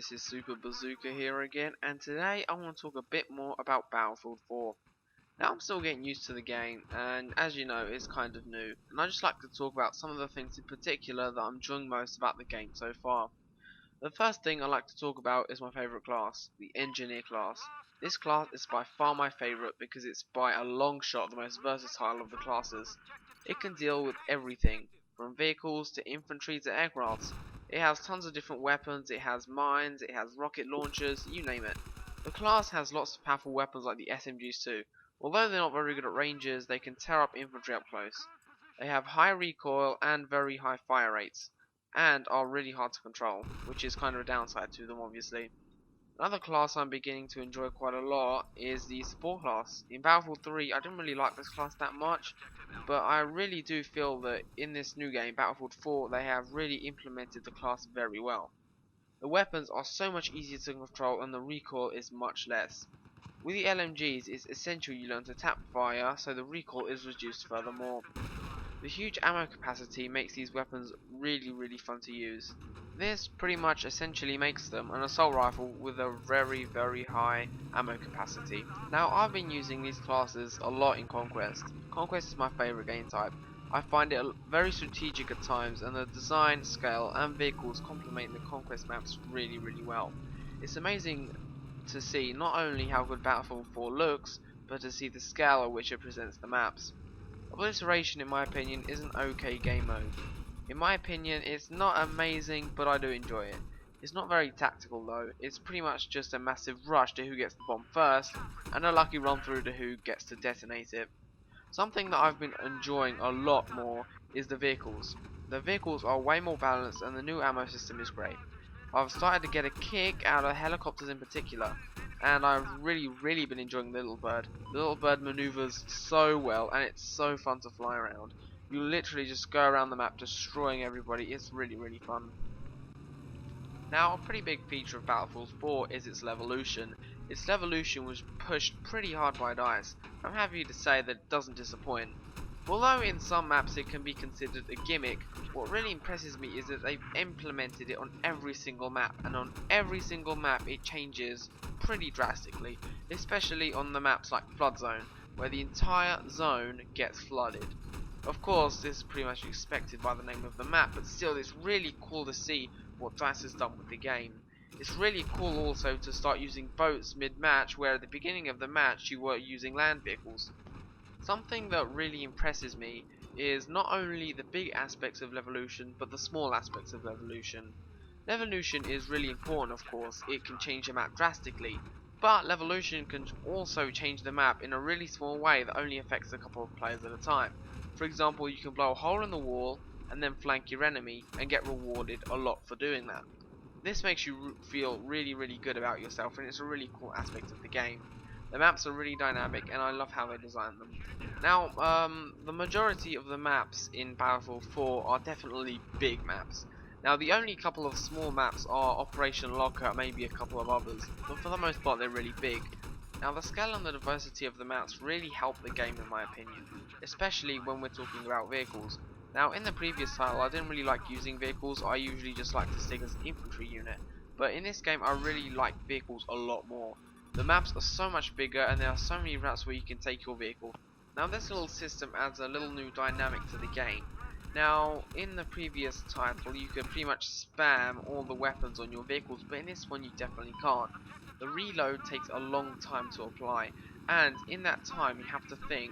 this is Super Bazooka here again, and today I want to talk a bit more about Battlefield 4. Now I'm still getting used to the game, and as you know, it's kind of new, and I just like to talk about some of the things in particular that I'm enjoying most about the game so far. The first thing I like to talk about is my favourite class, the Engineer class. This class is by far my favourite because it's by a long shot the most versatile of the classes. It can deal with everything, from vehicles to infantry to aircrafts. It has tons of different weapons, it has mines, it has rocket launchers, you name it. The class has lots of powerful weapons like the SMGs too. Although they're not very good at ranges, they can tear up infantry up close. They have high recoil and very high fire rates, and are really hard to control, which is kind of a downside to them obviously. Another class I'm beginning to enjoy quite a lot is the Support class. In Battlefield 3 I didn't really like this class that much, but I really do feel that in this new game, Battlefield 4, they have really implemented the class very well. The weapons are so much easier to control and the recoil is much less. With the LMGs, it's essential you learn to tap fire so the recoil is reduced furthermore. The huge ammo capacity makes these weapons really fun to use. This pretty much essentially makes them an assault rifle with a very high ammo capacity. Now I've been using these classes a lot in Conquest. Conquest is my favourite game type. I find it very strategic at times, and the design, scale and vehicles complement the Conquest maps really well. It's amazing to see not only how good Battlefield 4 looks, but to see the scale at which it presents the maps. Obliteration, in my opinion, is an okay game mode. In my opinion, it's not amazing, but I do enjoy it. It's not very tactical though, it's pretty much just a massive rush to who gets the bomb first, and a lucky run through to who gets to detonate it. Something that I've been enjoying a lot more is the vehicles. The vehicles are way more balanced and the new ammo system is great. I've started to get a kick out of helicopters in particular, and I've really been enjoying the Little Bird. The Little Bird maneuvers so well and it's so fun to fly around. You literally just go around the map destroying everybody. It's really fun. Now a pretty big feature of Battlefield 4 is its levolution. Its levolution was pushed pretty hard by DICE. I'm happy to say that it doesn't disappoint. Although in some maps it can be considered a gimmick, what really impresses me is that they've implemented it on every single map, and on every single map it changes pretty drastically, especially on the maps like Flood Zone, where the entire zone gets flooded. Of course, this is pretty much expected by the name of the map, but still it's really cool to see what DICE has done with the game. It's really cool also to start using boats mid-match, where at the beginning of the match you were using land vehicles. Something that really impresses me is not only the big aspects of Levolution, but the small aspects of Levolution. Levolution is really important, of course, it can change the map drastically, but Levolution can also change the map in a really small way that only affects a couple of players at a time. For example, you can blow a hole in the wall and then flank your enemy and get rewarded a lot for doing that. This makes you feel really good about yourself, and it's a really cool aspect of the game. The maps are really dynamic and I love how they design them. Now, the majority of the maps in Battlefield 4 are definitely big maps. Now, the only couple of small maps are Operation Locker, maybe a couple of others, but for the most part they're really big. Now, the scale and the diversity of the maps really help the game in my opinion, especially when we're talking about vehicles. Now, in the previous title I didn't really like using vehicles, I usually just like to stick as an infantry unit, but in this game I really like vehicles a lot more. The maps are so much bigger and there are so many routes where you can take your vehicle. Now this little system adds a little new dynamic to the game. Now in the previous title you could pretty much spam all the weapons on your vehicles, but in this one you definitely can't. The reload takes a long time to apply, and in that time you have to think,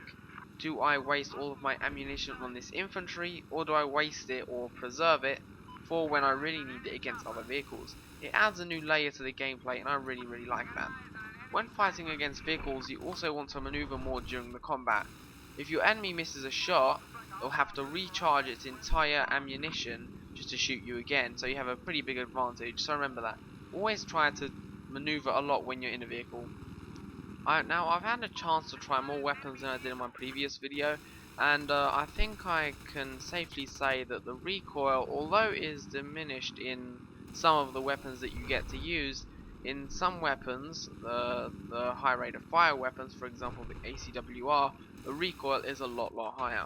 do I waste all of my ammunition on this infantry, or do I waste it or preserve it for when I really need it against other vehicles? It adds a new layer to the gameplay and I really like that. When fighting against vehicles, you also want to maneuver more during the combat. If your enemy misses a shot, it'll have to recharge its entire ammunition just to shoot you again, so you have a pretty big advantage, so remember that. Always try to maneuver a lot when you're in a vehicle. Now, I've had a chance to try more weapons than I did in my previous video, and I think I can safely say that the recoil, although it is diminished in some of the weapons that you get to use, in some weapons, the high rate of fire weapons, for example the ACWR, the recoil is a lot higher.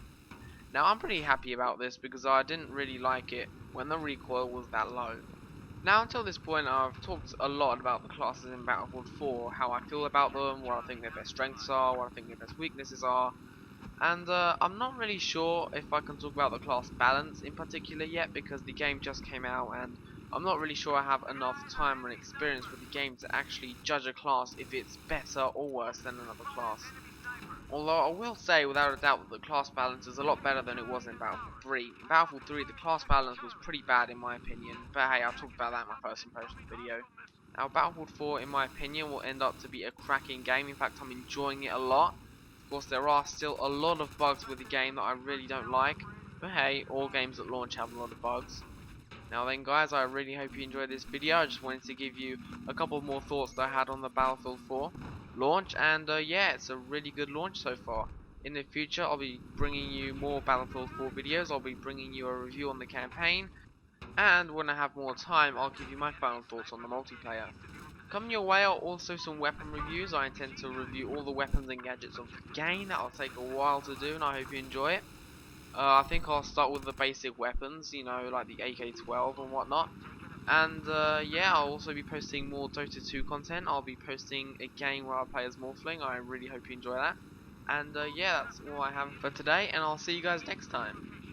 Now I'm pretty happy about this because I didn't really like it when the recoil was that low. Now until this point I've talked a lot about the classes in Battlefield 4, how I feel about them, what I think their best strengths are, what I think their best weaknesses are, and I'm not really sure if I can talk about the class balance in particular yet, because the game just came out and I'm not really sure I have enough time and experience with the game to actually judge a class if it's better or worse than another class. Although I will say without a doubt that the class balance is a lot better than it was in Battlefield 3. In Battlefield 3 the class balance was pretty bad in my opinion, but hey, I'll talk about that in my first impressions video. Now Battlefield 4 in my opinion will end up to be a cracking game. In fact, I'm enjoying it a lot. Of course there are still a lot of bugs with the game that I really don't like, but hey, all games at launch have a lot of bugs. Now then guys, I really hope you enjoyed this video. I just wanted to give you a couple more thoughts that I had on the Battlefield 4 launch, and yeah, it's a really good launch so far. In the future I'll be bringing you more Battlefield 4 videos, I'll be bringing you a review on the campaign, and when I have more time I'll give you my final thoughts on the multiplayer. Coming your way are also some weapon reviews. I intend to review all the weapons and gadgets of the game. That'll take a while to do and I hope you enjoy it. I think I'll start with the basic weapons, you know, like the AK-12 and whatnot. And yeah, I'll also be posting more Dota 2 content. I'll be posting a game where I play as Morphling. I really hope you enjoy that. And yeah, that's all I have for today, and I'll see you guys next time.